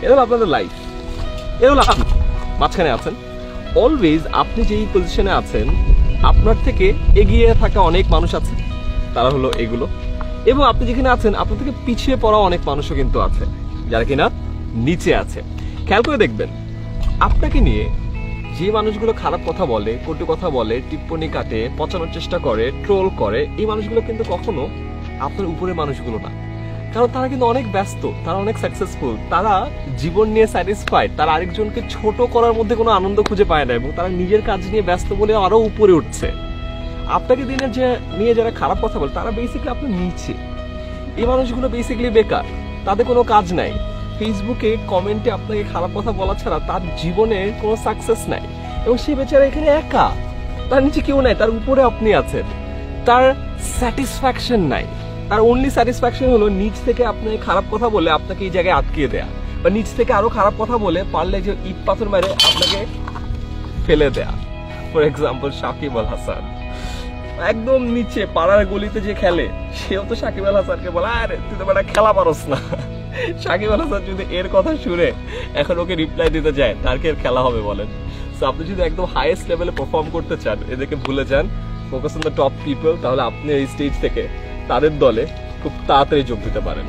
এটা হলো আপনাদের লাইফ, এটা হলো আপনি মাঝখানে আছেন। অলওয়েজ আপনি যেই পজিশনে আছেন আপনার থেকে এগিয়ে থাকা অনেক মানুষ আছে, তারা হলো এগুলো। এবং আপনি যেখানে আছেন আপনার থেকে পিছিয়ে পড়া অনেক মানুষও কিন্তু আছে যারা কিনা নিচে আছে। খেয়াল করে দেখবেন আপনাকে নিয়ে যে মানুষগুলো খারাপ কথা বলে, কটু কথা বলে, টিপ্পনি কাটে, পচানোর চেষ্টা করে, ট্রোল করে, এই মানুষগুলো কিন্তু কখনো আপনার উপরের মানুষগুলো না। কারণ তারা কিন্তু অনেক ব্যস্ত, তারা অনেক সাকসেসফুল, তারা জীবন নিয়ে স্যাটিসফাইড, তারা আরেকজনকে ছোট করার মধ্যে কোনো আনন্দ খুঁজে পায় না এবং তারা নিজের কাজ নিয়ে ব্যস্ত বলে আরো উপরে উঠছে। আপনাকে দিনে যে নিয়ে যারা খারাপ কথা বলে তারা বেসিক্যালি আপনার নিচে। এই মানুষগুলো বেসিক্যালি বেকার, তাদের কোনো কাজ নাই। ফেসবুকে কমেন্টে আপনাকে খারাপ কথা বলা ছাড়া তার জীবনে কোনো সাকসেস নাই এবং সে বেচারা এখানে একা, তার নিচে কেউ নাই, তার উপরে আপনি আছেন। তার স্যাটিসফ্যাকশন নাই, তার অনলি স্যাটিসফ্যাকশন হলো নিচ থেকে আপনাকে খারাপ কথা বলে আপনাকে এই জায়গায় আটকিয়ে দেয়া, বা নিচ থেকে আরো খারাপ কথা বলে পারলে যে ইট পাথর মেরে আপনাকে ফেলে দেয়া। ফর এক্সাম্পল সাকিব আল হাসান, একদম নিচে পাড়ার গলিতে যে খেলে সেও তো সাকিব আল হাসানকে বলে আরে তুই তো বেটা খেলা পারস না। সাকিব আল হাসান যদি এর কথা শুনে এখন ওকে রিপ্লাই দিতে যায় তার কি এর খেলা হবে বলেন? সো আপনি যদি একদম হাইয়েস্ট লেভেলে পারফর্ম করতে চান এদেরকে ভুলে যান, focus on the top people, তাহলে আপনি এই স্টেজ থেকে তাদের দলে খুব তাড়াতাড়ি যোগ দিতে পারেন।